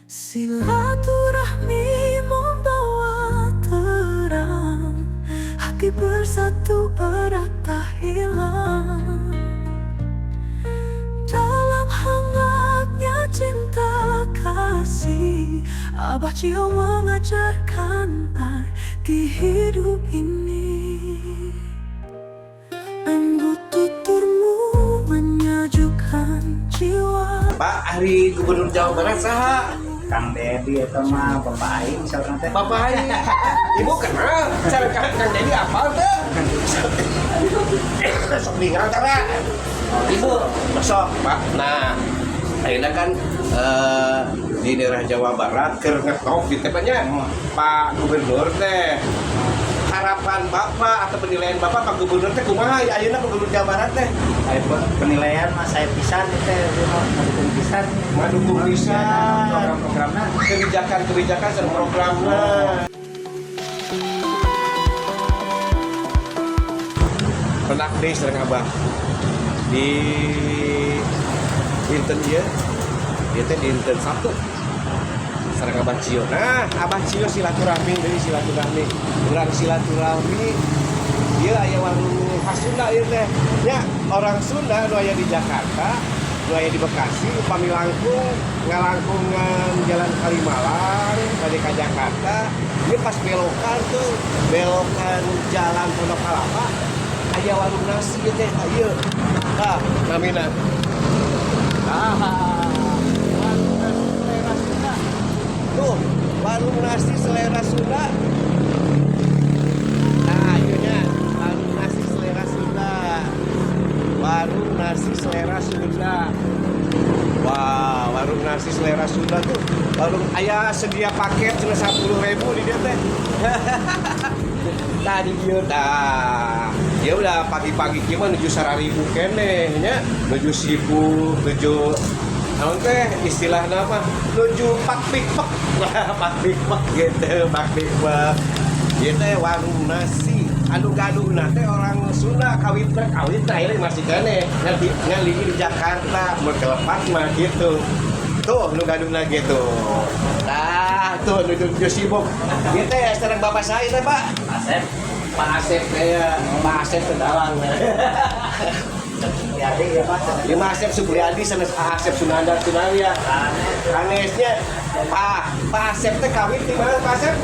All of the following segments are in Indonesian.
Silaturahmi membawa terang, hati bersatu erat tak hilang. Dalam hangatnya cinta kasih, Abah Cio mengajarkan arti hidup ini. Embut tuturmu menyejukkan jiwa. Pak, hari Gubernur Jawa Barat saha? Kang Dedi itu mah Bapak Aing misalkan teh. Bapak Aing. Ibu kenal? Cara Kang Dedi apa tuh? Sok lingang cara. Ibu, sok Pak. Nah, akhirnya kan di daerah Jawa Barat keur ngetop di tepatnya Pak Gubernur teh. Harapan Bapak atau penilaian Bapak Pak Gubernur teh kumaha ayeuna Pak Gubernur Jawa Barat teh? Ayo penilaian mah saya pisan teh mendukung pisan. Madukung pisan Program-programna. kebijakan serta programna. Penak deh serang Abah di dinten dia teh dinten Sabtu sareng Abah Cio. Nah, Abah Cio silaturahmi dari silaturahmi. Urang silaturahmi ieu aya warung khas Sunda ieu teh. Nya orang Sunda nu aya di Jakarta, nu aya di Bekasi, upami langkung ngalangkungan jalan Kalimalang balik ka Jakarta. Ieu pas belokan tuh, belokan jalan Pondok Kelapa aya warung nasi ieu teh ieu. Tah, namina. Tuh, warung nasi selera Sunda. Nah, ayonya warung nasi selera Sunda. Warung nasi selera Sunda. Wah, warung nasi selera Sunda tuh. Warung ayah sedia paket cuma 10.000 di dia teh. Tadi dia dah. Ya udah pagi-pagi kita menuju 1.000 keneh nya. Menuju sibuk, menuju naon teh istilahna apa? Menuju pakpikpek. Pakpikpek gitu, pakpikpek. Ieu teh warung nasi anu gaduhna teh orang Sunda kawitna ieu masih keneh ngali di Jakarta mun kelepat mah gitu. Tuh nu gaduhna gitu. Tah, tuh nu sibuk. Ieu teh sareng bapak saya teh, Pak. Asep. Pak Asep kayak Pak Asep Kedalang. Ya ya Mas. Lima Asep Supriyadi sana Asep Sunandar Sunawia. Anesnya Pak Asep teh kawin di mana Pak Asep?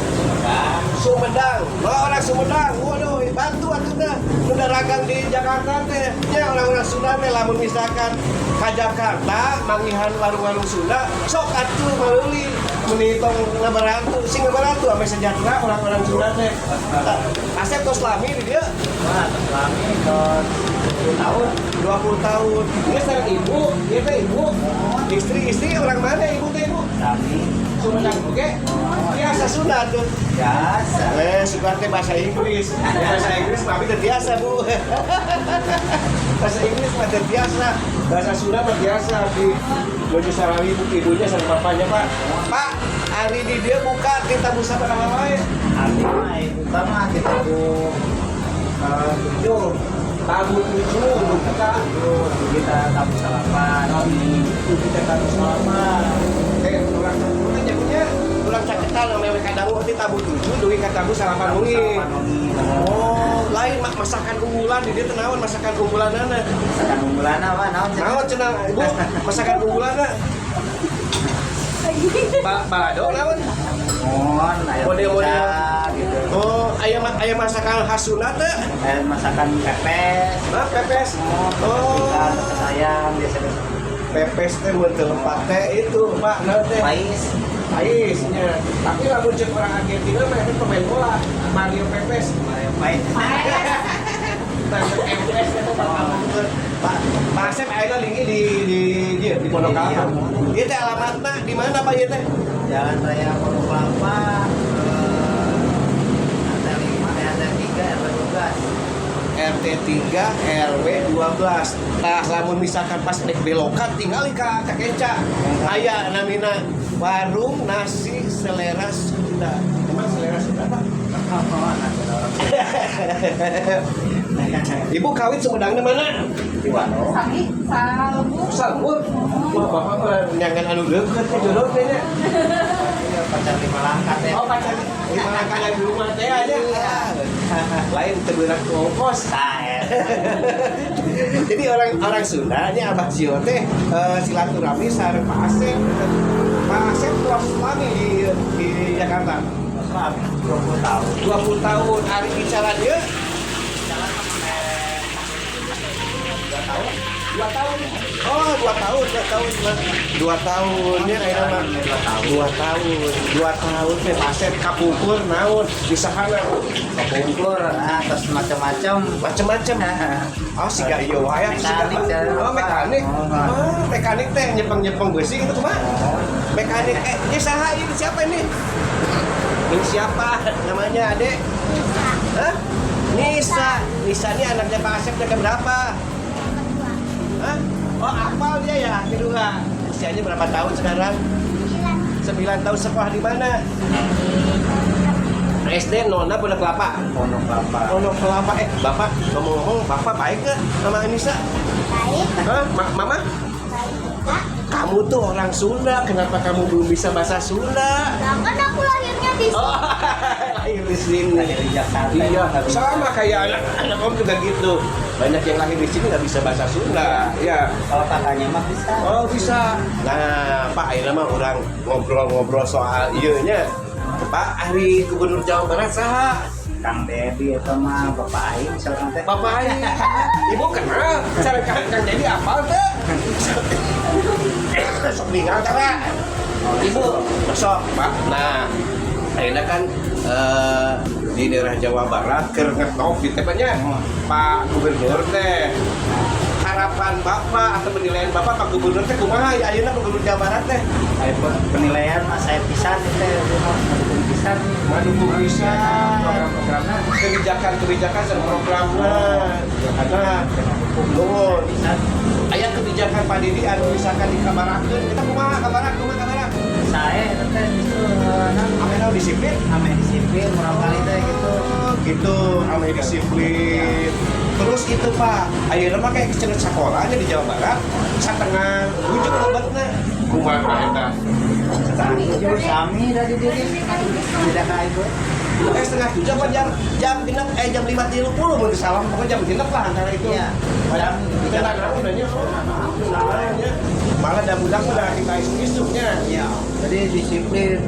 Sumedang. Oh, orang Sumedang. Waduh, bantu atuh udah ragang di Jakarta teh. Ya orang-orang Sunda teh lamun misalkan ka Jakarta mangihan warung-warung Sunda, sok atuh meuli menitong ngabarantu, sing ngabarantu ame sejahtera orang-orang Sunda teh. Asep tos lami di dia. Wah, lami tos 20 tahun. 20 tahun. Dia sekarang ibu, dia teh ibu. Istri orang mana ibu teh ibu? Kami Sumedang oke. Biasa Sunda tuh. biasa. Suka teh bahasa Inggris. Bahasa Inggris mah teh biasa, Bu. Bahasa Inggris mah teh biasa. Bahasa Sunda mah biasa di Bojo Sarawi ibunya sama bapaknya, Pak. Pak, hari di dia buka kita busa pada wae. Abi mah buka mah kita bu 7. Tabu 7 buka. Kita tabu salapan. Itu kita tabu salapan. Orang Sunda nyebutnya ulang caketan namanya kadang nanti tabu 7 duit ka tabu salapan wengi. Oh, lain masakan unggulan di dia tenawan masakan unggulanana. Masakan unggulan apa? Naon cenah Ibu masakan unggulanna? Balado naon? Mohon, ayam Model-model. gitu. Oh, aya masakan khas Sunda teh? Ayam masakan pepes. Hah, pepes. Oh, Ikan, pepes ayam biasanya. pepes teh mun teu teh itu, Pak, naon teh? Pais. Paisnya. Tapi lamun ceuk orang Argentina mah itu pemain bola, Mario Pepes. Pais. MS itu Pak Asep ayeuna lingi di Pondok Kelapa. Ieu teh alamatna di mana Pak ieu teh? Jalan Raya Pondok Kelapa. RT 3 RW 12. RT 3 RW 12. Tah lamun misalkan pas dek belokan tinggal ka Keca. Aya namina warung nasi selera Sunda. Emang selera Sunda, Pak? Ibu kawin Sumedangna mana? Di Wano. Sami, salbu. Salbur. Wah, bapak nyangan anu deukeut ke jodoh teh nya. Gimana kalian di rumah teh aja? Lain terberak ongkos. Jadi orang Sunda nya Abah Cio teh silaturahmi sareng Pak Asep. Pak Asep tua suami di Jakarta. 20 tahun. 20 tahun hari bicara dia. Jalan sampai 2 tahun. 2 tahun. Oh, 2 tahun. 2 tahun ya kayak mah. 2 tahun. 2 tahun teh Pak Asep kapungkur naon disahana. Kepungkur, terus macam-macam. Macem-macem. Oh, si gayo aya Mekanik, oh, mekanik. Oh, mekanik teh nyepeng-nyepeng besi gitu mah. Mekanik ini saha ini siapa ini? Ini siapa namanya, Adek? Hah? Nisa. Nisa ini anaknya Pak Asep udah berapa? Hah? Oh, hafal dia ya, kedua. Usianya berapa tahun sekarang? 9 tahun. Sekolah di mana? SD Nona Pondok Kelapa. Pondok Kelapa. Pondok Kelapa. Bapak ngomong-ngomong, Bapak baik nggak sama Anissa? Baik, Hah? Mama? baik juga. Kamu tuh orang Sunda, kenapa kamu belum bisa bahasa Sunda? Nah, kan aku lahirnya di sini. Oh, lahir di sini. Lahir di Jakarta. Iya, Nggak bisa. sama kayak anak om juga gitu. Banyak yang lahir di sini nggak bisa bahasa Sunda. Ya. Kalau kakaknya mah bisa. Oh bisa. Nah, Pak, akhirnya mah orang ngobrol-ngobrol soal nya. Pak, hari Gubernur Jawa Barat saha? Kang Dedi itu mah Bapak Aing misalkan teh. Bapak Aing. Ibu kenal? Cara Kang Dedi apal teh? Sok tinggal cara. Ibu, sok Pak. Nah, akhirnya kan di daerah Jawa Barat keur ngetop di tepatnya Pak Gubernur teh. Harapan Bapak atau penilaian Bapak Pak Gubernur teh kumaha ya ayeuna Gubernur Jawa Barat teh? Saya penilaian saya pisan teh mendukung pisan. Mendukung bisa Program-programnya kebijakan dan programnya karena nuhun pisan. aya kebijakan Pak Didi anu misalkan dikabarakeun kita kumaha kabarak Saya itu teh justru ame disiplin ame disiplin kurang kali teh gitu. gitu ame disiplin terus itu Pak ayeuna mah kayak kecenut sakolahnya di Jawa Barat satengah wujud obatna kumaha eta Jujur sami dari diri tidak kayak itu. setengah 7 apa jam 5.30 mau disalam pokoknya jam 6 lah antara itu Iya. jam udahnya malah budak udah kita isuknya Iya. Jadi disiplin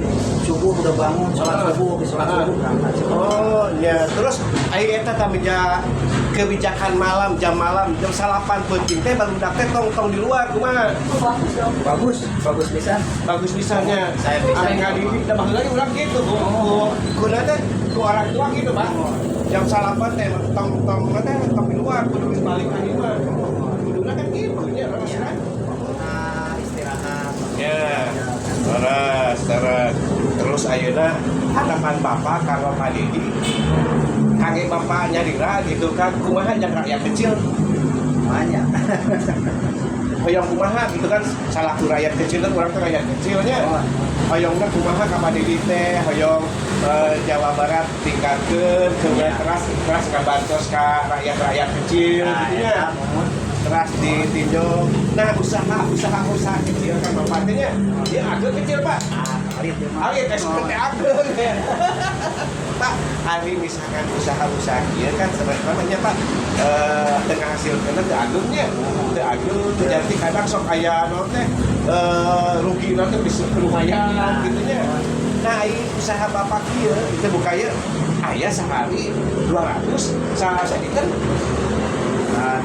subuh udah bangun sholat subuh berangkat sekolah. oh ya terus ayo eta tamija kebijakan malam jam salapan penting teh baru budak teh tong di luar kumaha Bagus pisan. bagus misalnya Saya bisa. ame ngadidik da baheula lagi urang kitu kuna teh ku orang tua gitu Pak jam salapan teh tong di luar kudu balik ka ieu mah kuduna kan kitu nya kan Istirahat. ya terus ayeuna harapan Bapak kalau Pak Didi kage Bapak nyadira gitu kan kumaha jeung rakyat kecil Banyak. hoyong kumaha gitu kan salah ku rakyat kecil kan urang teh rakyat kecilnya hoyongna kumaha ka Pak Didi teh hoyong Jawa Barat tingkatkeun kemudian keras kabantos ka rakyat kecil gitu nya keras ditinjau nah usaha kecil kan Bapak teh nya dia agak kecil Pak alit seperti ageng ya Pak hari misalkan usaha ieu kan sebenarnya Pak tengah hasil kena teu agengnya teu ageng jadi kadang sok aya naon teh rugi teh bisa lumayan gitu nya nah ieu usaha Bapak kieu itu buka ieu aya sehari 200 saha kan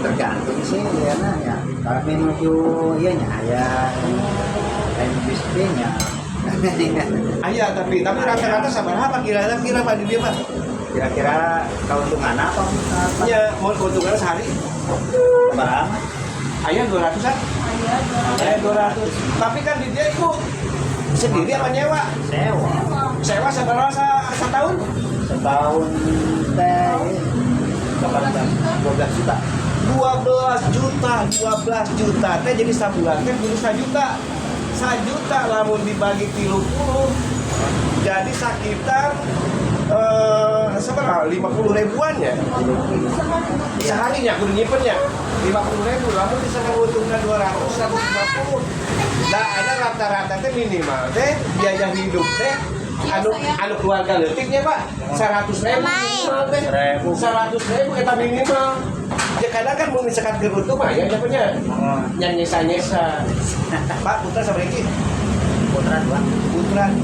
Tergantung sih ya nah ya. Kalau menuju iya nya aya kayak bisnisnya. aya tapi rata-rata sabaraha kira-kira Pak Didi Pak Kira-kira keuntungan apa? nya mau keuntungan sehari Berapa? aya 200-an aya 200 tapi kan di dia itu sendiri apa nyewa sewa sabaraha setahun Setahun teh 12 juta. 12 juta teh jadi sabulan teh kudu 1 juta lamun dibagi 30 jadi sekitar seberapa 50 ribuan ya seharinya kudu nyimpennya 50 ribu lamun bisa menguntungkan 200 150 nah ada rata-rata teh minimal teh biaya hidup teh anu keluarga leutiknya Pak 100.000 minimal teh 100.000 eta minimal ya kadang kan mau misalkan ke untung mah ya punya yang nyesa Pak putra sama ini Putra 2. putra 2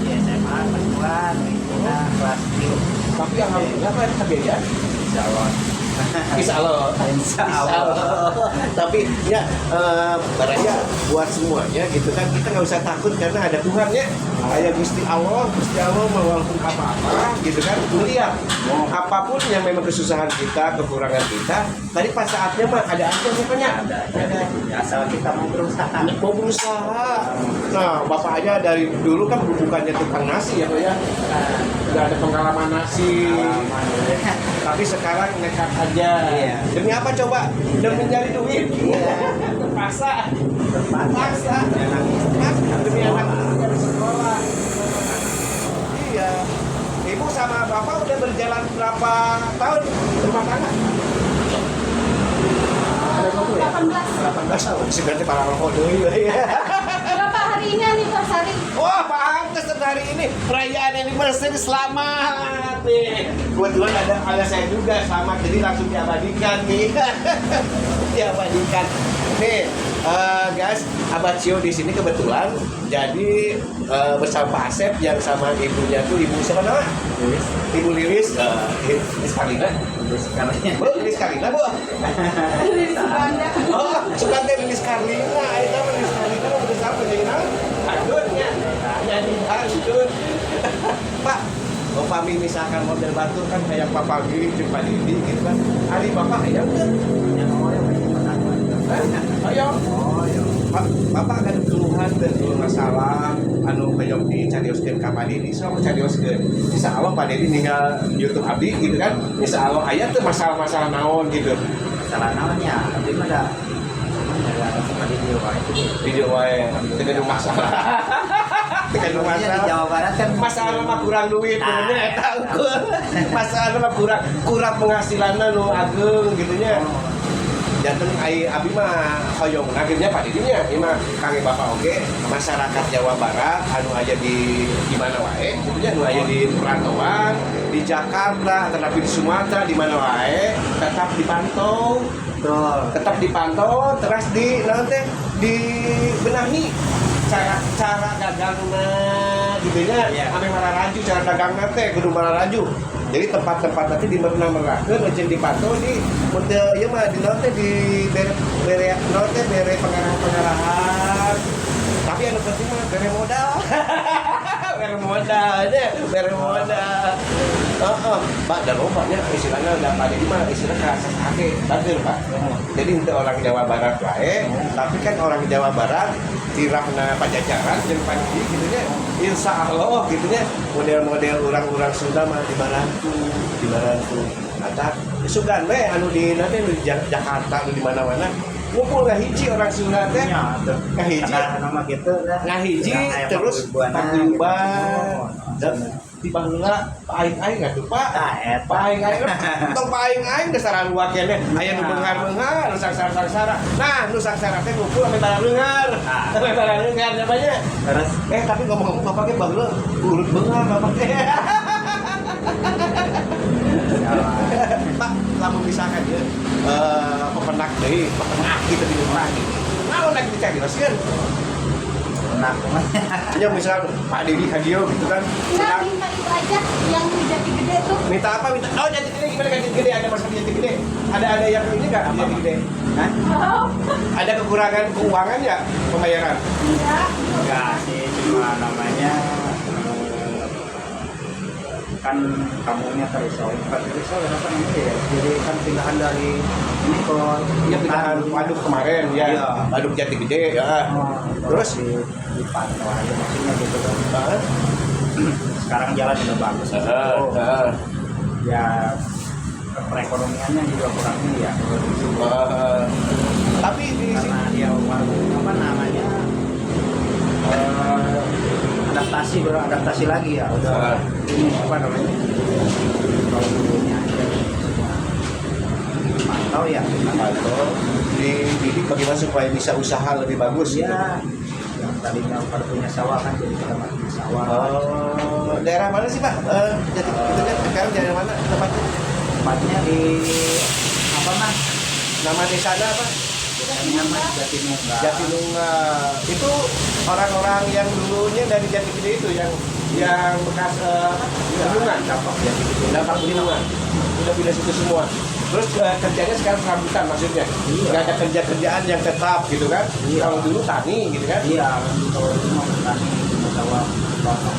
Di SMA kelas 2, kita kelas 3. tapi alhamdulillah Pak kebiayaan Insya Allah. Insya Allah. Tapi ya barangnya buat semuanya gitu kan kita nggak usah takut karena ada Tuhan ya. Kayak Gusti Allah mau walaupun apa-apa gitu kan melihat apapun yang memang kesusahan kita, kekurangan kita. Tadi pas saatnya mah ada aja siapanya. Ada. Asal kita mau berusaha. Mau berusaha. Nah bapak aja dari dulu kan bukannya tukang nasi ya Pak ya. Udah ada pengalaman nasi. Tapi sekarang nekat aja. Iya. Demi apa coba? Demi mencari duit. Iya. Terpaksa. Terpaksa. Demi anak dari sekolah. Iya. Ibu sama bapak udah berjalan berapa tahun rumah tangga? Ada kamu ya? 18 tahun. Sebenarnya para rokok dulu ya. Berapa hari ini anniversary? Wah, pantes hari ini perayaan anniversary selamat nih. Kebetulan ada saya juga selamat, jadi langsung diabadikan nih. Diabadikan. Nih, guys, Abah Cio di sini kebetulan jadi bersama Pak Asep yang sama ibunya tuh ibu siapa nama? Ibu Lilis, Lilis Karlina. Bu, Lilis Karlina, Bu. Oh, Sukante Lilis Karlina, itu Lilis Karlina udah sampai jadi nama. Adun ya. Jadi adun. Pak, upami misalkan model batur kan kayak Papa Giri, Pak Didi gitu kan. Hari Bapak ya udah. Ayo. Bapak ada keluhan dan masalah anu kayak dicarioskeun ka Pak Didi, so carioskeun. Insya Allah Pak Didi ninggal YouTube abdi gitu kan. Insya Allah aya tuh masalah-masalah naon gitu. Masalah naonnya, tapi mah ada Video wae teu masalah. Teu masalah. Di Jawa Barat kan Masalah mah kurang duit benernya eta ukur. Masalah mah kurang penghasilanna nu ageung gitu nya. Janten ai abi mah hoyong akhirnya Pak Didinya ieu mah kangge Bapak oge masyarakat Jawa Barat anu aya di mana wae gitu nya anu aya di perantauan di Jakarta tetapi di Sumatera di mana wae tetap dipantau terus dibenahi cara dagangna gitu nya ame mararaju cara dagangna teh kudu mararaju. Jadi tempat-tempat nanti di merahkeun jeung dipantau di model ieu mah di naon teh di bere pengarahan. Tapi anu penting mah bere modal. Bere modal. Pak dan lobanya istilahnya udah pada di mana istilah kerasa sakit, betul Pak. Jadi untuk orang Jawa Barat wae, tapi kan orang Jawa Barat tirahna pajajaran jeung panji gitu nya. Insya Allah gitu nya model-model orang-orang Sunda mah di Barantu. Ada sugan we anu di nanti di Jakarta di mana-mana. Ngumpul ngahiji orang Sunda teh. Ngahiji nama gitu ngahiji terus paguyuban. Di baheula Pak Aing atuh Pak. Pak Aing tong Pak Aing dasar anu wakene aya nu beungar-beungar nu saksara-saksara. Nah, nu saksara teh ngumpul ame barareungar. Ame barareungar namanya. Terus tapi ngomong Bapak ge baheula urut beungar Bapak teh. Pak, lamun misalkan ya pepenak deui, pepenak kita di rumah gitu. Naon lagi dicarioskeun? Nah, Ya misal Pak Didi Hadio gitu kan. Enggak, minta itu aja yang jati gede tuh. Minta apa? Oh jati gede gimana jati gede? Ada masalah jati gede? Ada yang ini nggak jati gede? Hah? Oh, Ada kekurangan keuangan ya pembayaran? enggak sih, cuma namanya kan kampungnya Terisol apa namanya ya, jadi kan pindahan dari ini ke Iya pindahan waduk kemarin ya, Iya. waduk jati gede ya. Terus dipantau aja maksudnya gitu kan. Sekarang jalan udah bagus ya, perekonomiannya juga kurangnya ya. Tapi di Karena dia apa namanya adaptasi lagi ya udah ini apa namanya kalau dulunya mantau ya dididik bagaimana supaya bisa usaha lebih bagus gitu. ya tadinya pada punya sawah kan jadi pada mati sawah. Oh, daerah mana sih Pak? Jati itu kan sekarang daerah mana tempatnya? Tempatnya di apa mas? Nama desanya apa? Namanya mas Jatinunggal. Jatinunggal. Itu orang-orang yang dulunya dari Jati Gede itu yang bekas gunungan. Dampak Jatigede. Dampak gunungan. Udah pindah situ semua. Terus kerjanya sekarang serabutan maksudnya. Iya. Nggak ada kerja-kerjaan yang tetap gitu kan. Iya. Kalau dulu tani gitu kan. Iya, kalau itu mau petani sawah.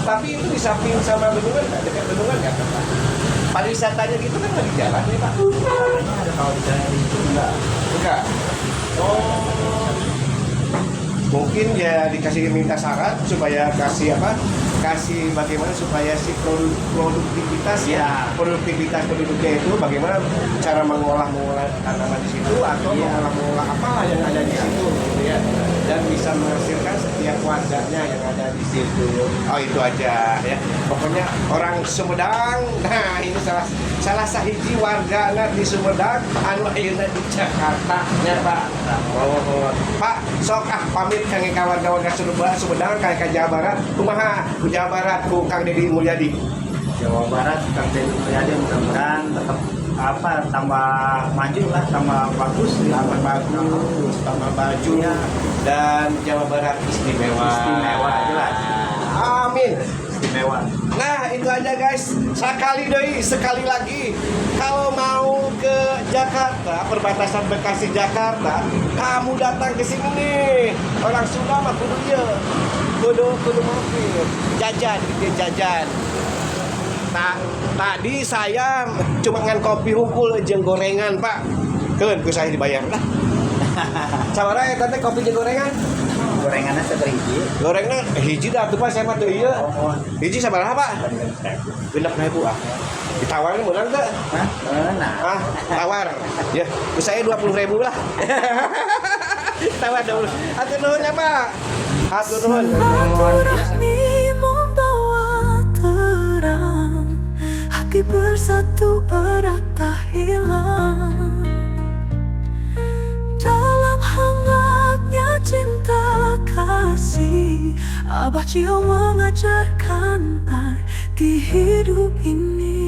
Tapi itu di samping sama bendungan nggak? Dekat bendungan nggak? Pariwisatanya gitu kan lagi jalan nih Pak? Kayaknya ada kalau di daerah itu enggak. Enggak. Oh. Mungkin ya dikasih minta syarat supaya kasih apa? Kasih bagaimana supaya si produktivitas Iya. produktivitas penduduknya itu bagaimana cara mengolah tanaman di situ atau Iya. mengolah apalah yang ada di situ gitu ya. Dan bisa menghasilkan setiap warganya yang ada di situ. Oh itu aja ya. Pokoknya orang Sumedang. Nah, ini salah sahiji warga di Sumedang anu ayeuna di Jakarta ya Pak. Oh, Pak, sok pamit kangge ka warga-warga Sumedang ka Jawa Barat. Kumaha ku Jawa Barat ku Kang Deddy Mulyadi. Jawa Barat Kang Deddy Mulyadi mudah-mudahan tetap tambah maju lah, tambah bagus, Tambah baju Ya. dan Jawa Barat istimewa. Istimewa jelas. Amin. Istimewa. Nah itu aja guys, sekali lagi kalau mau ke Jakarta, perbatasan Bekasi Jakarta, kamu datang ke sini nih. Orang Sunda mah kudu ieu. Kudu mampir. Jajan gitu jajan. Tadi saya cuma ngan kopi hungkul jeung gorengan, Pak. Keun ku saya dibayar dah. Sabaraha eta teh kopi jeung gorengan? Gorengannya seberiji. Gorengnya hiji dah tuh Pak, saya mah teu ieu. Hiji sabaraha Pak? 6.000 ah. Ditawarin benar enggak? Hah? Nah. Ah, tawar. Ya, ku saya 20.000 lah. Tawar dulu. Atur nuhun ya, Pak. Atur nuhun. Silaturahmi membawa terang, hati bersatu erat tak hilang. Dalam hangatnya cinta kasih, Abah Cio mengajarkan arti hidup ini.